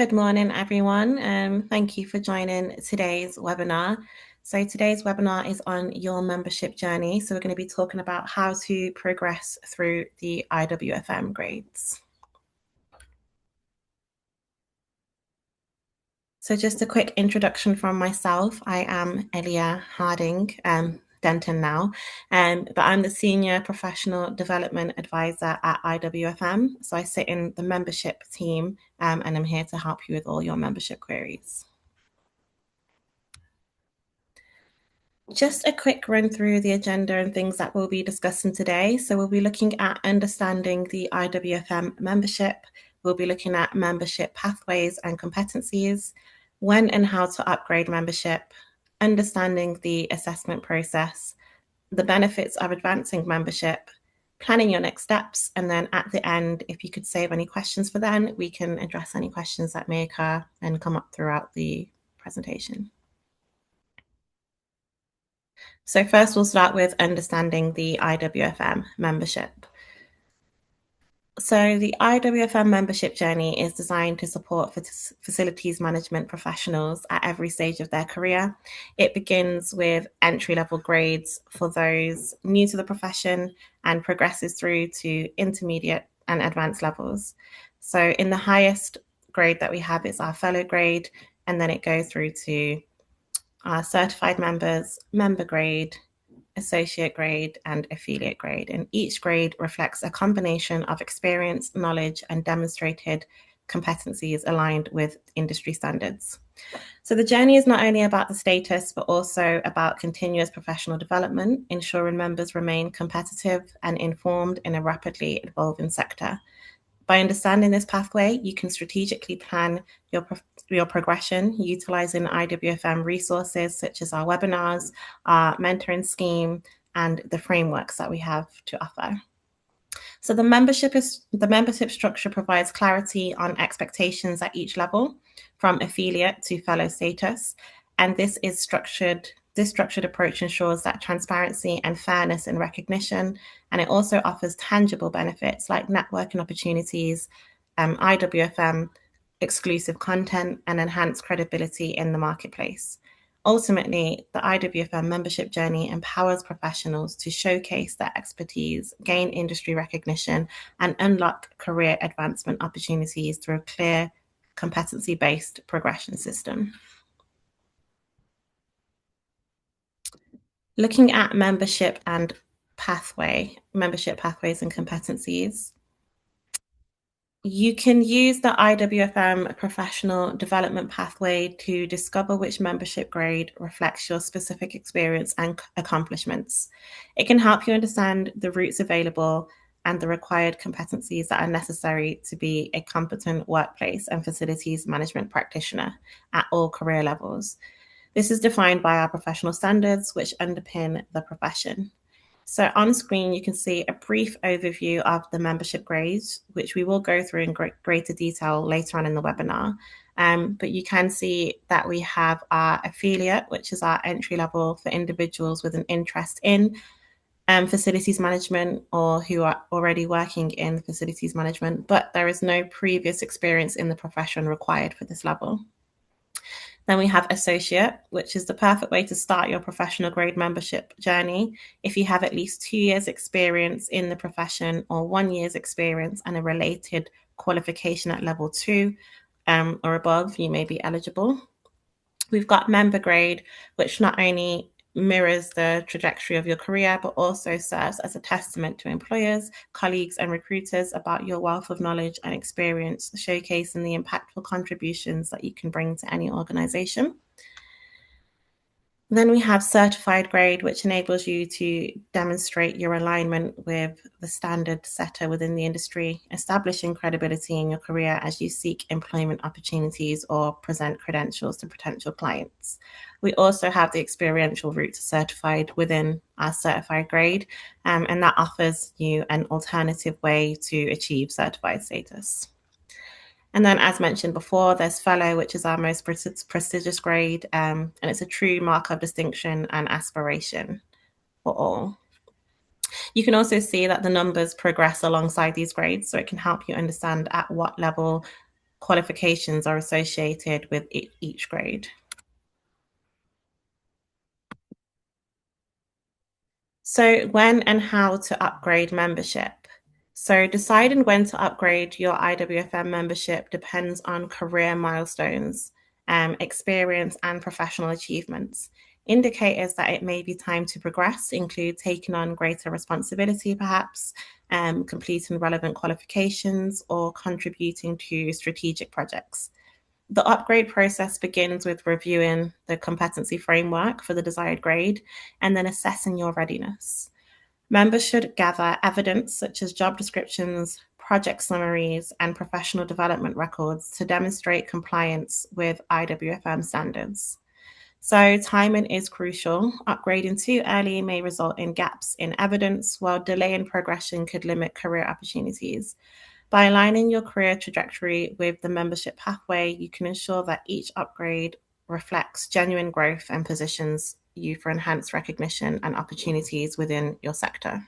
Good morning, everyone. Thank you for joining today's webinar. So today's webinar is on your membership journey. So we're going to be talking about how to progress through the IWFM grades. So just a quick introduction from myself. I am Elia Harding, Denton now, but I'm the Senior Professional Development Advisor at IWFM. So I sit in the membership team and I'm here to help you with all your membership queries. Just a quick run through the agenda and things that we'll be discussing today. So we'll be looking at understanding the IWFM membership. We'll be looking at membership pathways and competencies, when and how to upgrade membership, understanding the assessment process, the benefits of advancing membership, planning your next steps, and then at the end, if you could save any questions for then, we can address any questions that may occur and come up throughout the presentation. So first we'll start with understanding the IWFM membership. So the IWFM membership journey is designed to support facilities management professionals at every stage of their career. It begins with entry-level grades for those new to the profession and progresses through to intermediate and advanced levels. So in the highest grade that we have is our fellow grade, and then it goes through to our certified members, member grade, associate grade, and affiliate grade. And each grade reflects a combination of experience, knowledge, and demonstrated competencies aligned with industry standards. So the journey is not only about the status, but also about continuous professional development, ensuring members remain competitive and informed in a rapidly evolving sector. By understanding this pathway, you can strategically plan your progression, utilizing IWFM resources such as our webinars, our mentoring scheme, and the frameworks that we have to offer. So the membership structure provides clarity on expectations at each level, from affiliate to fellow status, and this structured approach ensures that transparency and fairness in recognition, and it also offers tangible benefits like networking opportunities, IWFM exclusive content, and enhanced credibility in the marketplace. Ultimately, the IWFM membership journey empowers professionals to showcase their expertise, gain industry recognition, and unlock career advancement opportunities through a clear, competency-based progression system. Looking at membership pathways and competencies, you can use the IWFM professional development pathway to discover which membership grade reflects your specific experience and accomplishments. It can help you understand the routes available and the required competencies that are necessary to be a competent workplace and facilities management practitioner at all career levels. This is defined by our professional standards, which underpin the profession. So on screen, you can see a brief overview of the membership grades, which we will go through in greater detail later on in the webinar. But you can see that we have our affiliate, which is our entry level for individuals with an interest in facilities management or who are already working in facilities management, but there is no previous experience in the profession required for this level. Then we have associate, which is the perfect way to start your professional grade membership journey. If you have at least 2 years experience in the profession or 1 year's experience and a related qualification at level 2 or above, you may be eligible. We've got member grade, which not only mirrors the trajectory of your career, but also serves as a testament to employers, colleagues, and recruiters about your wealth of knowledge and experience, showcasing the impactful contributions that you can bring to any organization. Then we have certified grade, which enables you to demonstrate your alignment with the standard setter within the industry, establishing credibility in your career as you seek employment opportunities or present credentials to potential clients. We also have the experiential route to certified within our certified grade, and that offers you an alternative way to achieve certified status. And then, as mentioned before, there's fellow, which is our most prestigious grade, and it's a true mark of distinction and aspiration for all. You can also see that the numbers progress alongside these grades, so it can help you understand at what level qualifications are associated with each grade. So, when and how to upgrade membership. So, deciding when to upgrade your IWFM membership depends on career milestones, experience, and professional achievements. Indicators that it may be time to progress include taking on greater responsibility, perhaps, completing relevant qualifications, or contributing to strategic projects. The upgrade process begins with reviewing the competency framework for the desired grade and then assessing your readiness. Members should gather evidence such as job descriptions, project summaries, and professional development records to demonstrate compliance with IWFM standards. So, timing is crucial. Upgrading too early may result in gaps in evidence, while delaying progression could limit career opportunities. By aligning your career trajectory with the membership pathway, you can ensure that each upgrade reflects genuine growth and positions you for enhanced recognition and opportunities within your sector.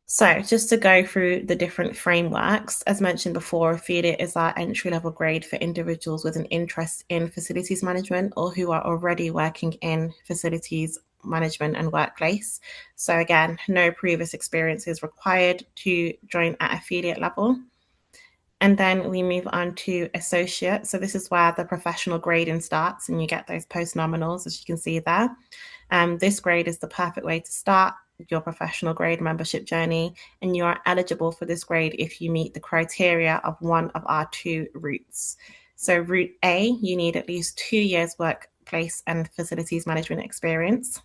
So, just to go through the different frameworks, as mentioned before, FEED is our entry level grade for individuals with an interest in facilities management or who are already working in facilities management and workplace. So, again, no previous experience is required to join at affiliate level. And then we move on to associate. So, this is where the professional grading starts, and you get those post nominals, as you can see there. This grade is the perfect way to start your professional grade membership journey, and you are eligible for this grade if you meet the criteria of one of our two routes. So, route A, you need at least 2 years workplace and facilities management experience.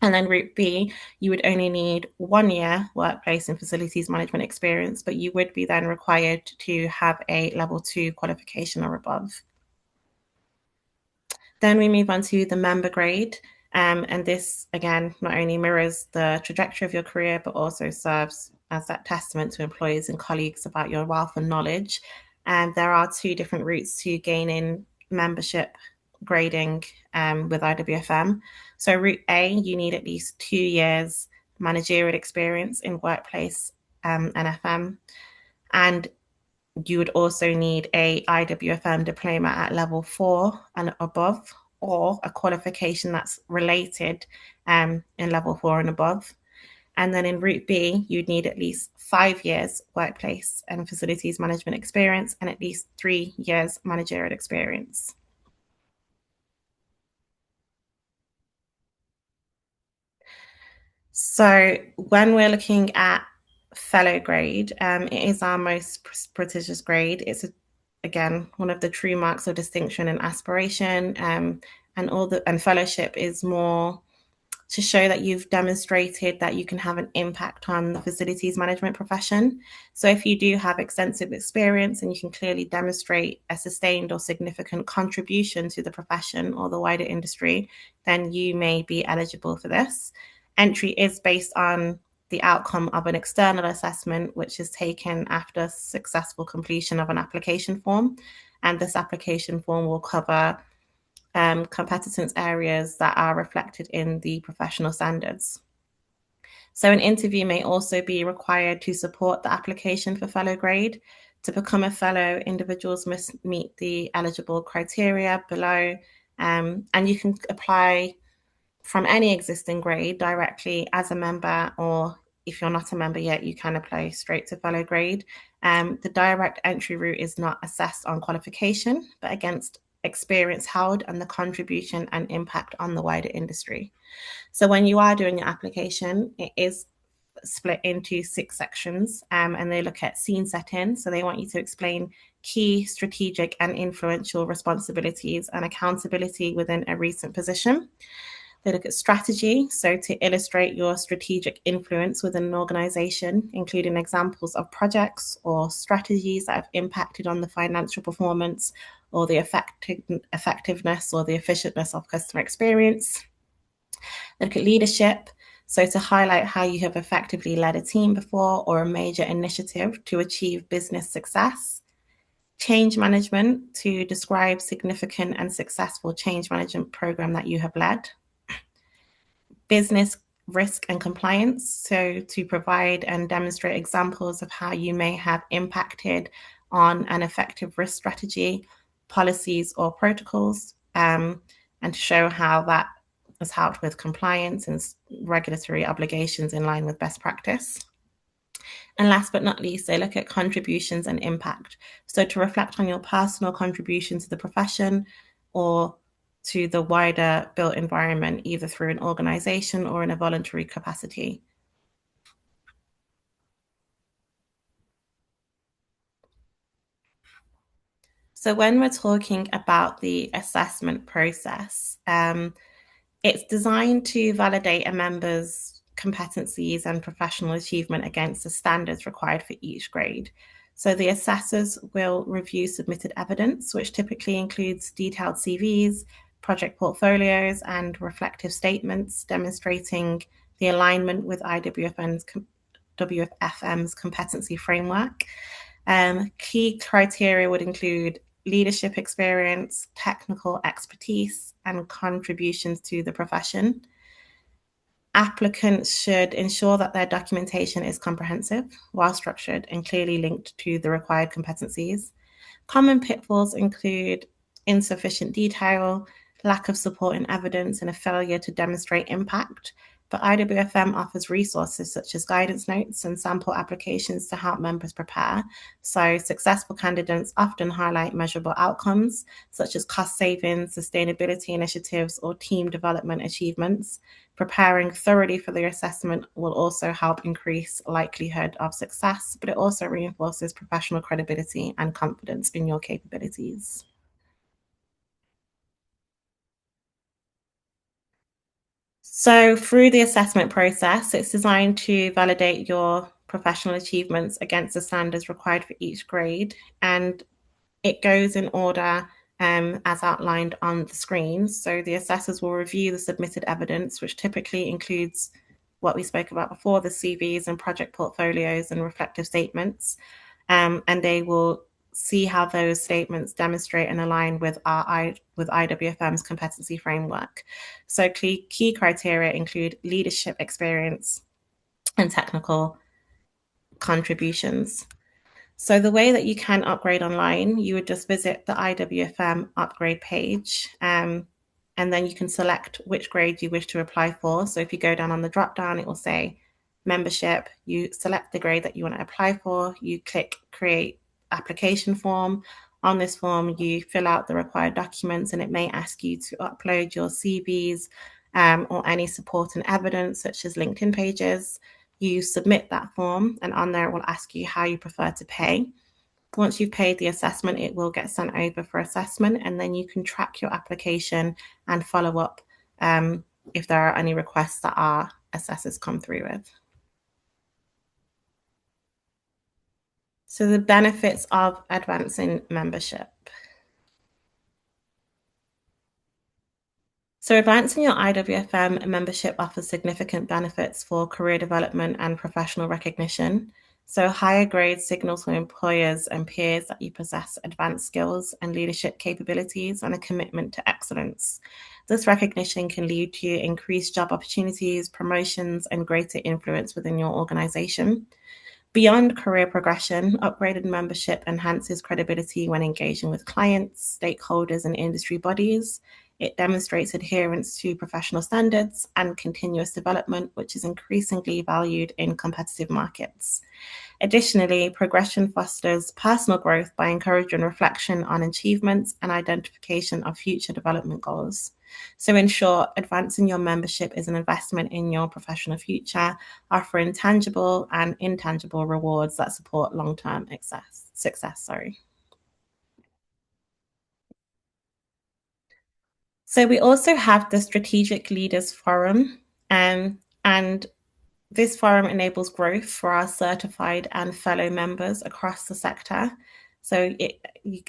And then route B, you would only need 1 year workplace and facilities management experience, but you would be then required to have a level 2 qualification or above. Then we move on to the member grade. And this, again, not only mirrors the trajectory of your career, but also serves as that testament to employers and colleagues about your wealth and knowledge. And there are two different routes to gaining membership grading with IWFM. So, route A, you need at least 2 years managerial experience in workplace and FM. And you would also need a IWFM diploma at level 4 and above, or a qualification that's related in level 4 and above. And then in route B, you'd need at least 5 years workplace and facilities management experience and at least 3 years managerial experience. So when we're looking at fellow grade, it is our most prestigious grade. It's again one of the true marks of distinction and aspiration, and fellowship is more to show that you've demonstrated that you can have an impact on the facilities management profession. So if you do have extensive experience and you can clearly demonstrate a sustained or significant contribution to the profession or the wider industry, then you may be eligible for this. Entry is based on the outcome of an external assessment, which is taken after successful completion of an application form. And this application form will cover competence areas that are reflected in the professional standards. So an interview may also be required to support the application for fellow grade. To become a fellow, individuals must meet the eligible criteria below, and you can apply from any existing grade directly as a member, or if you're not a member yet, you can apply straight to fellow grade. The direct entry route is not assessed on qualification, but against experience held and the contribution and impact on the wider industry. So when you are doing your application, it is split into 6 sections, and they look at scene setting. So they want you to explain key strategic and influential responsibilities and accountability within a recent position. They look at strategy, so to illustrate your strategic influence within an organization, including examples of projects or strategies that have impacted on the financial performance or the effectiveness or the efficientness of customer experience. They look at leadership, so to highlight how you have effectively led a team before or a major initiative to achieve business success. Change management, to describe significant and successful change management program that you have led. Business risk and compliance. So, to provide and demonstrate examples of how you may have impacted on an effective risk strategy, policies, or protocols, and to show how that has helped with compliance and regulatory obligations in line with best practice. And last but not least, they look at contributions and impact. So to reflect on your personal contribution to the profession or to the wider built environment, either through an organization or in a voluntary capacity. So when we're talking about the assessment process, it's designed to validate a member's competencies and professional achievement against the standards required for each grade. So the assessors will review submitted evidence, which typically includes detailed CVs, project portfolios, and reflective statements demonstrating the alignment with IWFM's competency framework. Key criteria would include leadership experience, technical expertise, and contributions to the profession. Applicants should ensure that their documentation is comprehensive, well structured, and clearly linked to the required competencies. Common pitfalls include insufficient detail, lack of support and evidence, and a failure to demonstrate impact. But IWFM offers resources such as guidance notes and sample applications to help members prepare. So successful candidates often highlight measurable outcomes such as cost savings, sustainability initiatives, or team development achievements. Preparing thoroughly for the assessment will also help increase likelihood of success, but it also reinforces professional credibility and confidence in your capabilities. So through the assessment process, it's designed to validate your professional achievements against the standards required for each grade, and it goes in order as outlined on the screen. So the assessors will review the submitted evidence, which typically includes what we spoke about before, the CVs and project portfolios and reflective statements. And they will see how those statements demonstrate and align with IWFM's competency framework. So key criteria include leadership experience and technical contributions. So the way that you can upgrade online, you would just visit the IWFM upgrade page, and then you can select which grade you wish to apply for. So if you go down on the drop down, it will say membership. You select the grade that you want to apply for. You click create application form. On this form, you fill out the required documents, and it may ask you to upload your CVs or any support and evidence, such as LinkedIn pages. You submit that form, and on there it will ask you how you prefer to pay. Once you've paid the assessment, it will get sent over for assessment, and then you can track your application and follow up if there are any requests that our assessors come through with. So the benefits of advancing membership. So advancing your IWFM membership offers significant benefits for career development and professional recognition. So higher grades signals for employers and peers that you possess advanced skills and leadership capabilities and a commitment to excellence. This recognition can lead to increased job opportunities, promotions, and greater influence within your organization. Beyond career progression, upgraded membership enhances credibility when engaging with clients, stakeholders, and industry bodies. It demonstrates adherence to professional standards and continuous development, which is increasingly valued in competitive markets. Additionally, progression fosters personal growth by encouraging reflection on achievements and identification of future development goals. So in short, advancing your membership is an investment in your professional future, offering tangible and intangible rewards that support long-term success. So we also have the Strategic Leaders Forum, and this forum enables growth for our certified and fellow members across the sector. So it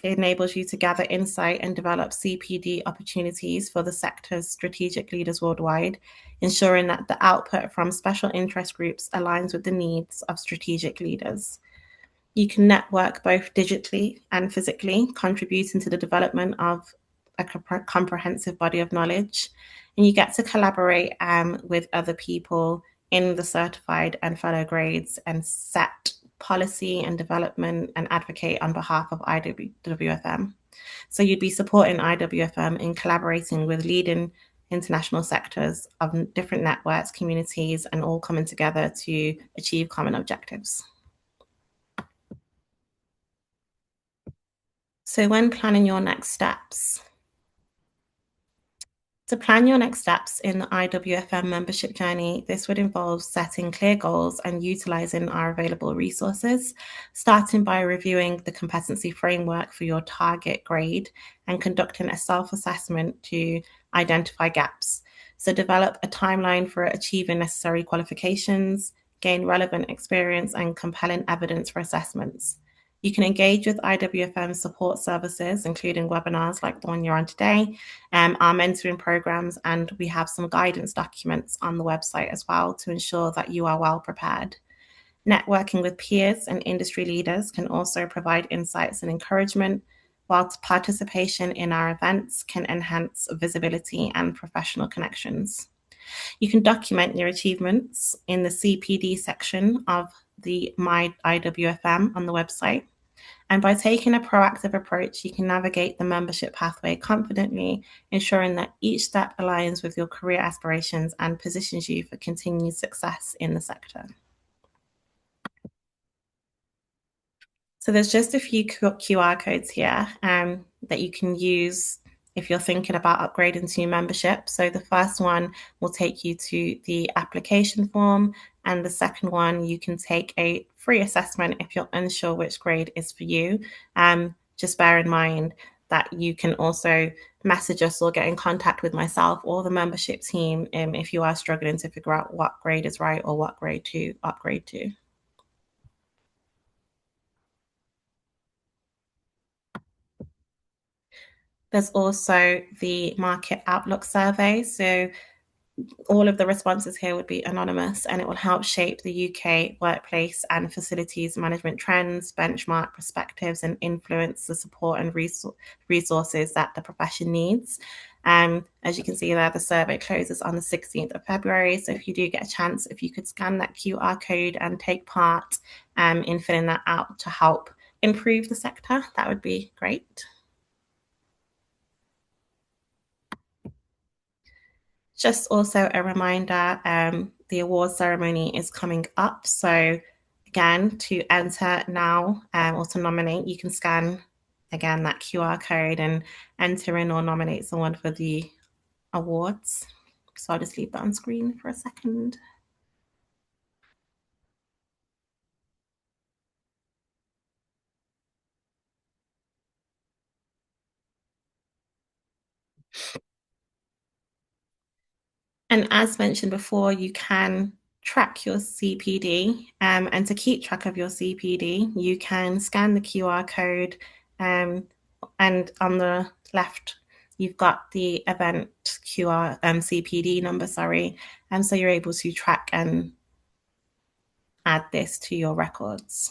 enables you to gather insight and develop CPD opportunities for the sector's strategic leaders worldwide, ensuring that the output from special interest groups aligns with the needs of strategic leaders. You can network both digitally and physically, contributing to the development of a comprehensive body of knowledge. And you get to collaborate with other people in the certified and fellow grades and set policy and development and advocate on behalf of IWFM. So you'd be supporting IWFM in collaborating with leading international sectors of different networks, communities, and all coming together to achieve common objectives. So when planning your next steps, to plan your next steps in the IWFM membership journey, this would involve setting clear goals and utilizing our available resources, starting by reviewing the competency framework for your target grade and conducting a self-assessment to identify gaps. So develop a timeline for achieving necessary qualifications, gain relevant experience and compelling evidence for assessments. You can engage with IWFM support services, including webinars like the one you're on today, our mentoring programs, and we have some guidance documents on the website as well to ensure that you are well prepared. Networking with peers and industry leaders can also provide insights and encouragement, whilst participation in our events can enhance visibility and professional connections. You can document your achievements in the CPD section of the My IWFM on the website. And by taking a proactive approach, you can navigate the membership pathway confidently, ensuring that each step aligns with your career aspirations and positions you for continued success in the sector. So there's just a few QR codes here that you can use if you're thinking about upgrading to membership. So the first one will take you to the application form, and the second one, you can take a free assessment if you're unsure which grade is for you. Just bear in mind that you can also message us or get in contact with myself or the membership team if you are struggling to figure out what grade is right or what grade to upgrade to. There's also the market outlook survey. So all of the responses here would be anonymous, and it will help shape the UK workplace and facilities management trends, benchmark perspectives, and influence the support and resources that the profession needs. As you can see there, the survey closes on the 16th of February. So if you do get a chance, if you could scan that QR code and take part in filling that out to help improve the sector, that would be great. Just also a reminder, the award ceremony is coming up. So again, to enter now or to nominate, you can scan again that QR code and enter in or nominate someone for the awards. So I'll just leave that on screen for a second. And as mentioned before, you can track your CPD. And to keep track of your CPD, you can scan the QR code. And on the left, you've got the event QR CPD number, sorry. And so you're able to track and add this to your records.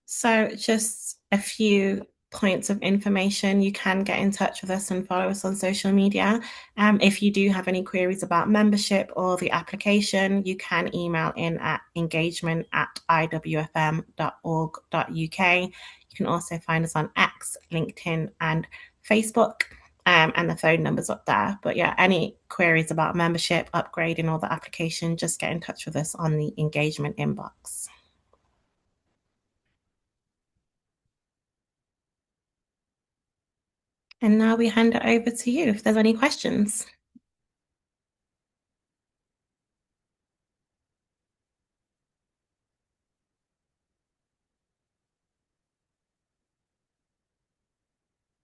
So, just a few points of information. You can get in touch with us and follow us on social media. If you do have any queries about membership or the application, you can email in at engagement@iwfm.org.uk. You can also find us on X, LinkedIn, and Facebook. And the phone number's up there. But yeah, any queries about membership, upgrading, or the application, just get in touch with us on the engagement inbox. And now we hand it over to you if there's any questions.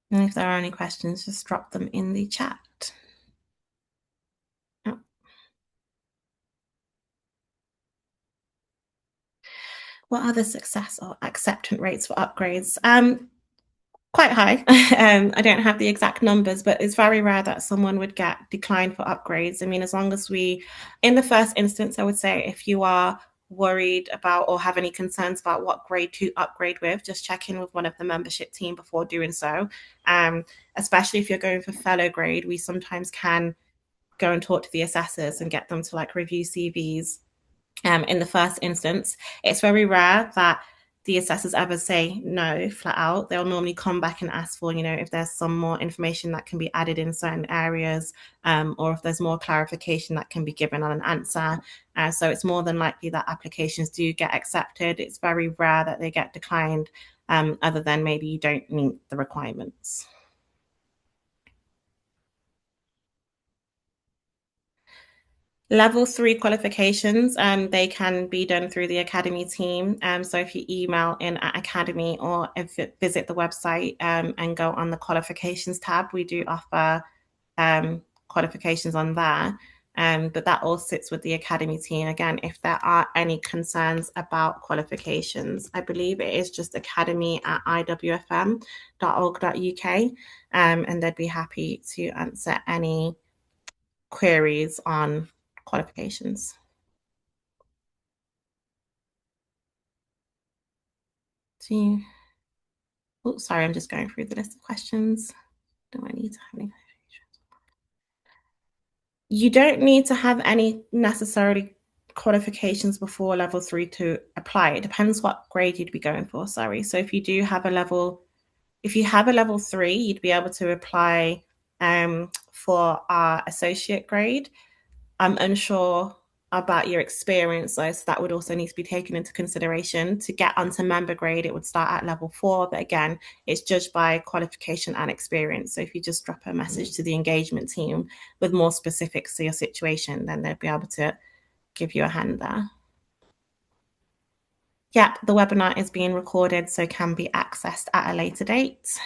And if there are any questions, just drop them in the chat. Oh. What are the success or acceptance rates for upgrades? quite high. I don't have the exact numbers, but it's very rare that someone would get declined for upgrades. I mean, as long as in the first instance, I would say if you are worried about or have any concerns about what grade to upgrade with, just check in with one of the membership team before doing so. Um, Especially if you're going for fellow grade, we sometimes can go and talk to the assessors and get them to like review CVs in the first instance. It's very rare that the assessors ever say no flat out. They'll normally come back and ask for, if there's some more information that can be added in certain areas, or if there's more clarification that can be given on an answer. So it's more than likely that applications do get accepted. It's very rare that they get declined, other than maybe you don't meet the requirements. Level three qualifications, they can be done through the Academy team. So if you email in at Academy or visit the website and go on the qualifications tab, we do offer qualifications on there. But that all sits with the Academy team. Again, if there are any concerns about qualifications, I believe it is just academy at iwfm.org.uk, and they'd be happy to answer any queries on qualifications. Do you, oh, sorry, I'm just going through the list of questions. Do I need to have any? You don't need to have any necessarily qualifications before level three to apply. It depends what grade you'd be going for. Sorry. So if you have a level three, you'd be able to apply for our associate grade. I'm unsure about your experience, though, so that would also need to be taken into consideration. To get onto member grade, it would start at level four, but again, it's judged by qualification and experience. So if you just drop a message to the engagement team with more specifics to your situation, then they'll be able to give you a hand there. Yep, the webinar is being recorded, so can be accessed at a later date.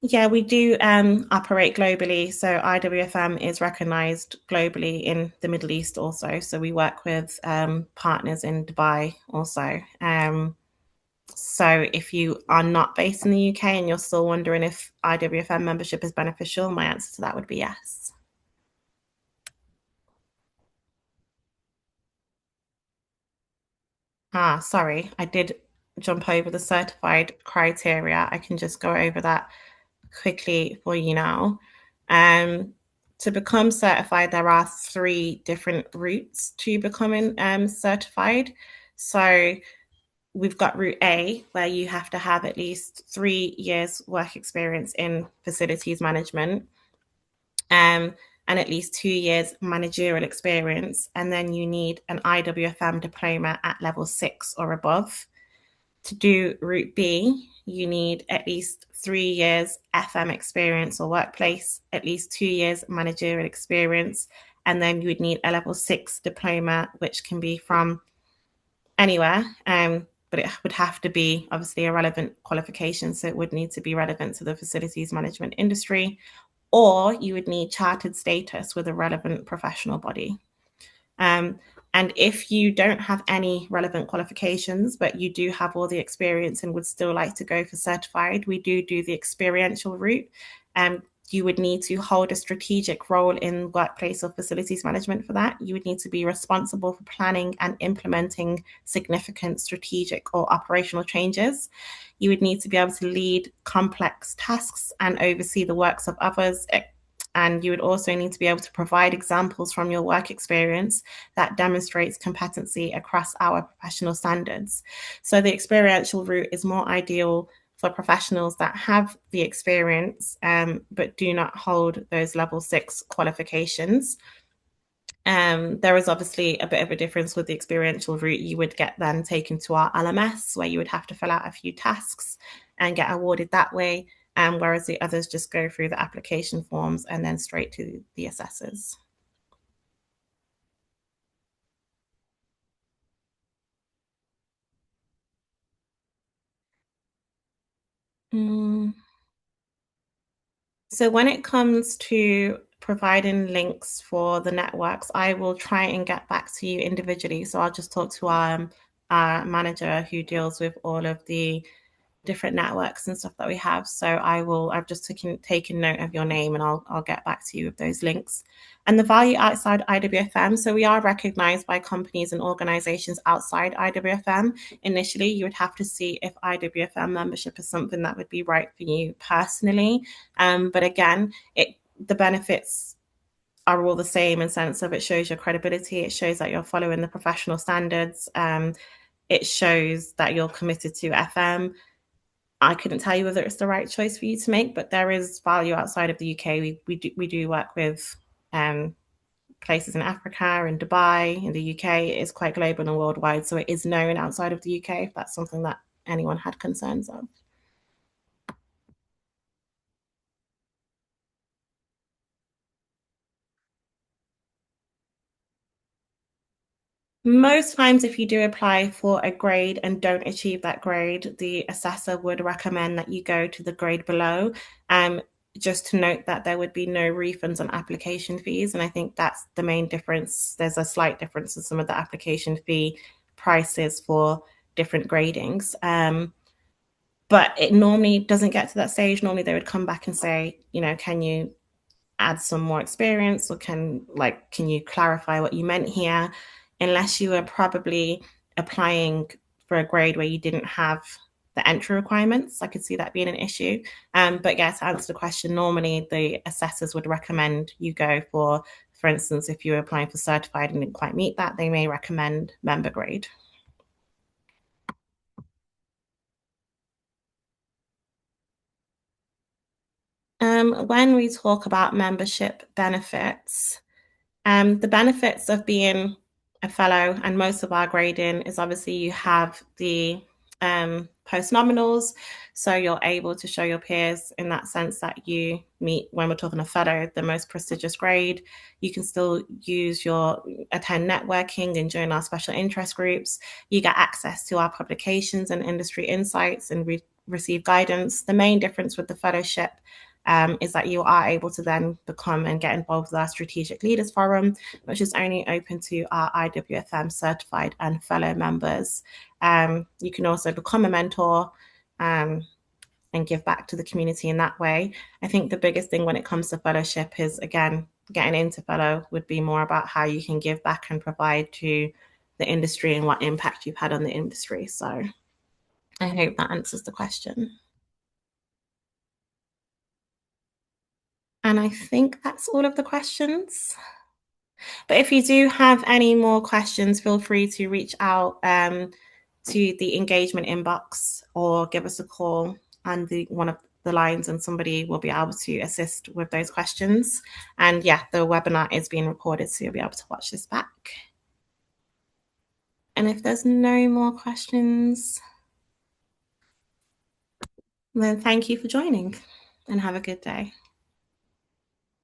Yeah, we do operate globally. So IWFM is recognized globally in the Middle East also. So we work with partners in Dubai also. So if you are not based in the UK and you're still wondering if IWFM membership is beneficial, my answer to that would be yes. Sorry, I did jump over the certified criteria. I can just go over that quickly for you now. Um, to become certified, there are three different routes to becoming certified. So we've got route A, where you have to have at least 3 years work experience in facilities management, and at least 2 years managerial experience. And then you need an IWFM diploma at level 6 or above. To do route B, you need at least 3 years FM experience or workplace, at least 2 years managerial experience, and then you would need a level 6 diploma, which can be from anywhere. But it would have to be obviously a relevant qualification. So it would need to be relevant to the facilities management industry, or you would need chartered status with a relevant professional body. Um, and if you don't have any relevant qualifications, but you do have all the experience and would still like to go for certified, we do the experiential route. You would need to hold a strategic role in workplace or facilities management for that. You would need to be responsible for planning and implementing significant strategic or operational changes. You would need to be able to lead complex tasks and oversee the works of others. And you would also need to be able to provide examples from your work experience that demonstrates competency across our professional standards. So the experiential route is more ideal for professionals that have the experience, but do not hold those level 6 qualifications. There is obviously a bit of a difference with the experiential route. You would get then taken to our LMS, where you would have to fill out a few tasks and get awarded that way. Whereas the others just go through the application forms and then straight to the assessors. Mm. So when it comes to providing links for the networks, I will try and get back to you individually. So I'll just talk to our manager who deals with all of the different networks and stuff that we have. So I've just taken note of your name, and I'll get back to you with those links. And the value outside IWFM. So we are recognized by companies and organizations outside IWFM. Initially, you would have to see if IWFM membership is something that would be right for you personally. But again, the benefits are all the same in sense of it shows your credibility. It shows that you're following the professional standards. It shows that you're committed to FM. I couldn't tell you whether it's the right choice for you to make, but there is value outside of the UK. We do work with places in Africa and Dubai. In the UK, it is quite global and worldwide, so it is known outside of the UK. If that's something that anyone had concerns of. Most times, if you do apply for a grade and don't achieve that grade, the assessor would recommend that you go to the grade below. Um, just to note that there would be no refunds on application fees. And I think that's the main difference. There's a slight difference in some of the application fee prices for different gradings. But it normally doesn't get to that stage. Normally, they would come back and say, can you add some more experience, or can you clarify what you meant here, unless you were probably applying for a grade where you didn't have the entry requirements. I could see that being an issue. But yeah, to answer the question, normally the assessors would recommend you go for instance, if you were applying for certified and didn't quite meet that, they may recommend member grade. When we talk about membership benefits, the benefits of being a fellow and most of our grading is obviously you have the post nominals. So you're able to show your peers in that sense that you meet, when we're talking a fellow, the most prestigious grade. You can still attend networking and join our special interest groups. You get access to our publications and industry insights and receive guidance. The main difference with the fellowship is that you are able to then become and get involved with our Strategic Leaders Forum, which is only open to our IWFM certified and fellow members. You can also become a mentor and give back to the community in that way. I think the biggest thing when it comes to fellowship is, again, getting into fellow would be more about how you can give back and provide to the industry and what impact you've had on the industry. So I hope that answers the question. And I think that's all of the questions. But if you do have any more questions, feel free to reach out to the engagement inbox or give us a call on one of the lines, and somebody will be able to assist with those questions. And yeah, the webinar is being recorded, so you'll be able to watch this back. And if there's no more questions, then thank you for joining and have a good day.